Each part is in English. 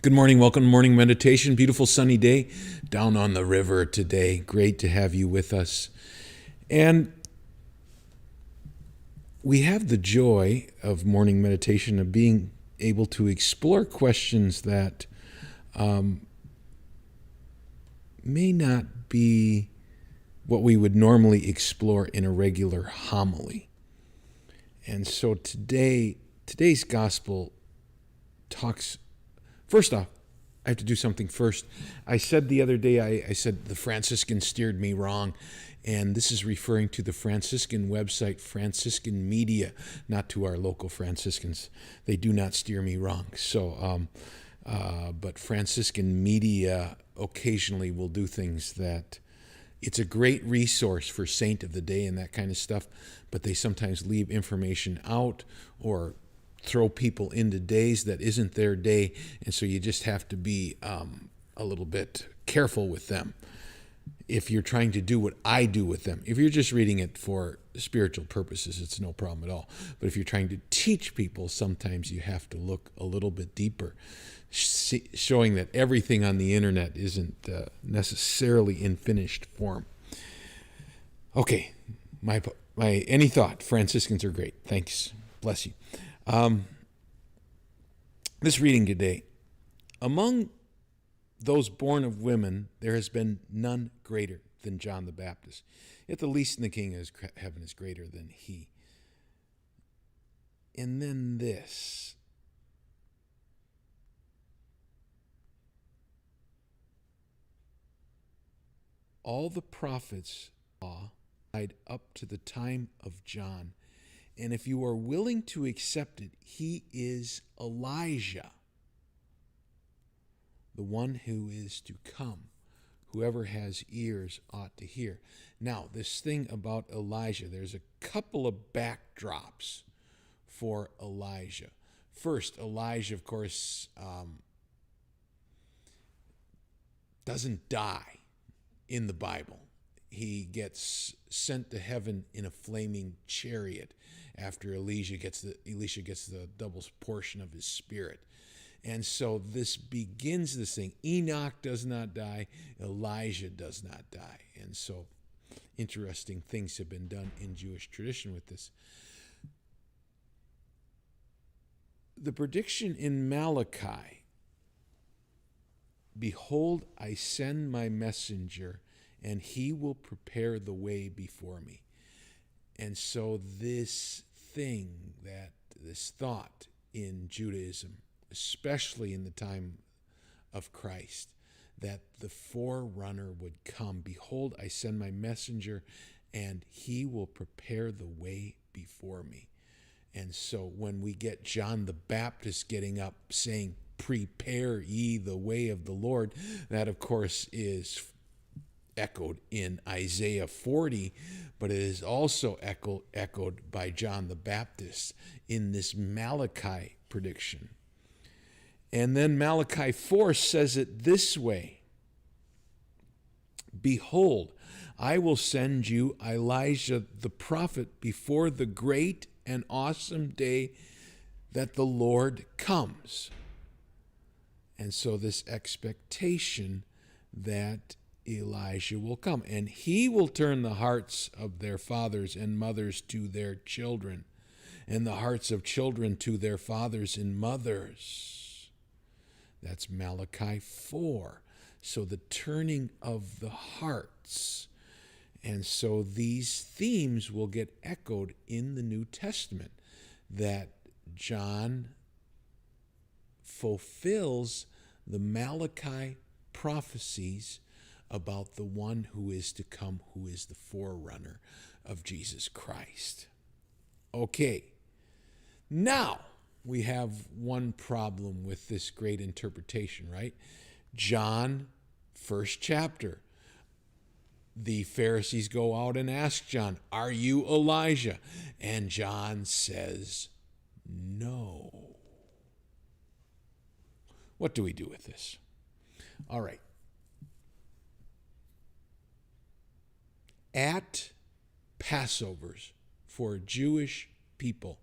Good morning. Welcome to morning meditation. Beautiful sunny day down on the river today. Great to have you with us. And we have the joy of morning meditation of being able to explore questions that may not be what we would normally explore in a regular homily. And so today's gospel talks. First off, I have to do something first. I said the other day, I said the Franciscans steered me wrong. And this is referring to the Franciscan website, Franciscan Media, not to our local Franciscans. They do not steer me wrong. But Franciscan Media occasionally will do things that it's a great resource for Saint of the Day and that kind of stuff, but they sometimes leave information out or throw people into days that isn't their day, and so you just have to be a little bit careful with them if you're trying to do what I do with them. If you're just reading it for spiritual purposes, it's no problem at all. But if you're trying to teach people, sometimes you have to look a little bit deeper, showing that everything on the internet isn't necessarily in finished form. Okay, my any thought? Franciscans are great. Thanks. Bless you. This reading today, among those born of women, there has been none greater than John the Baptist. Yet the least in the kingdom of heaven is greater than he. And then this. All the prophets died up to the time of John. And if you are willing to accept it, he is Elijah, the one who is to come. Whoever has ears ought to hear. Now, this thing about Elijah, there's a couple of backdrops for Elijah. First, Elijah, of course, doesn't die in the Bible. He gets sent to heaven in a flaming chariot after Elisha gets the double portion of his spirit. And so this begins this thing. Enoch does not die. Elijah does not die. And so interesting things have been done in Jewish tradition with this. The prediction in Malachi, behold, I send my messenger, and he will prepare the way before me. And so this thought in Judaism, especially in the time of Christ, that the forerunner would come. Behold, I send my messenger, and he will prepare the way before me. And so when we get John the Baptist getting up saying, prepare ye the way of the Lord, that of course is echoed in Isaiah 40, but it is also echoed by John the Baptist in this Malachi prediction. And then Malachi 4 says it this way: behold, I will send you Elijah the prophet before the great and awesome day that the Lord comes. And so this expectation that Elijah will come, and he will turn the hearts of their fathers and mothers to their children, and the hearts of children to their fathers and mothers. That's Malachi 4. So the turning of the hearts. And so these themes will get echoed in the New Testament, that John fulfills the Malachi prophecies about the one who is to come, who is the forerunner of Jesus Christ. Okay, now we have one problem with this great interpretation, right? John, first chapter. The Pharisees go out and ask John, are you Elijah? And John says, no. What do we do with this? All right. At Passovers for Jewish people,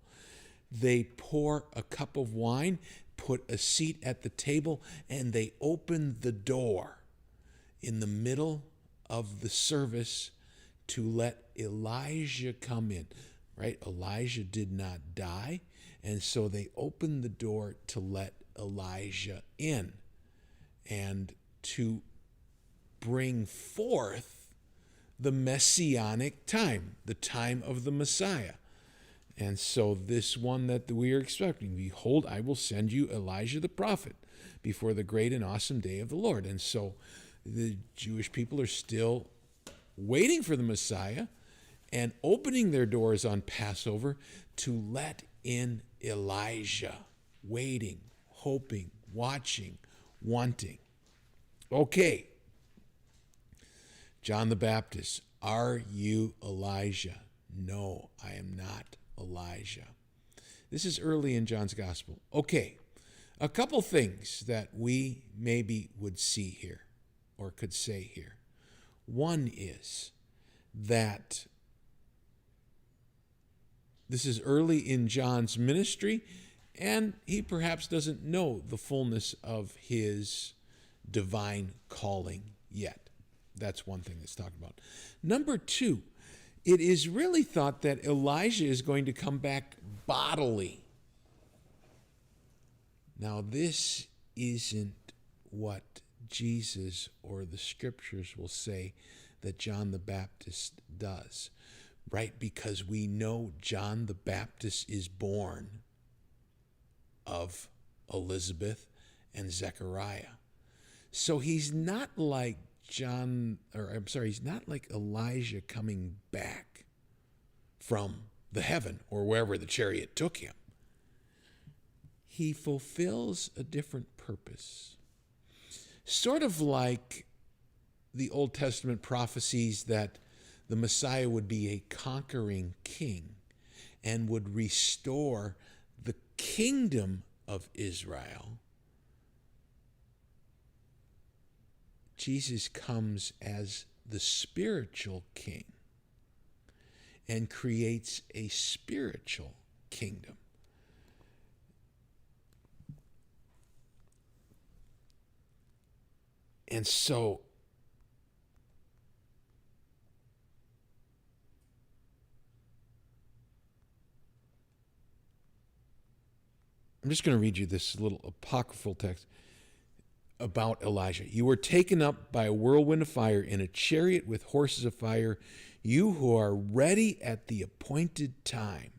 they pour a cup of wine put a seat at the table, and they opened the door in the middle of the service to let Elijah come in. Right? Elijah did not die, and so they opened the door to let Elijah in and to bring forth the messianic time, the time of the Messiah. And so this one that we are expecting, behold, I will send you Elijah the prophet before the great and awesome day of the Lord. And so the Jewish people are still waiting for the Messiah and opening their doors on Passover to let in Elijah, waiting, hoping, watching, wanting. Okay, John the Baptist, are you Elijah? No, I am not Elijah. This is early in John's gospel. Okay, a couple things that we maybe would see here or could say here. One is that this is early in John's ministry, and he perhaps doesn't know the fullness of his divine calling yet. That's one thing that's talked about. Number two, it is really thought that Elijah is going to come back bodily. Now, this isn't what Jesus or the scriptures will say that John the Baptist does, right? Because we know John the Baptist is born of Elizabeth and Zechariah. So he's not like he's not like Elijah coming back from the heaven or wherever the chariot took him. He fulfills a different purpose. Sort of like the Old Testament prophecies that the Messiah would be a conquering king and would restore the kingdom of Israel. Jesus comes as the spiritual king and creates a spiritual kingdom. And so I'm just going to read you this little apocryphal text about Elijah. You were taken up by a whirlwind of fire in a chariot with horses of fire, you who are ready at the appointed time.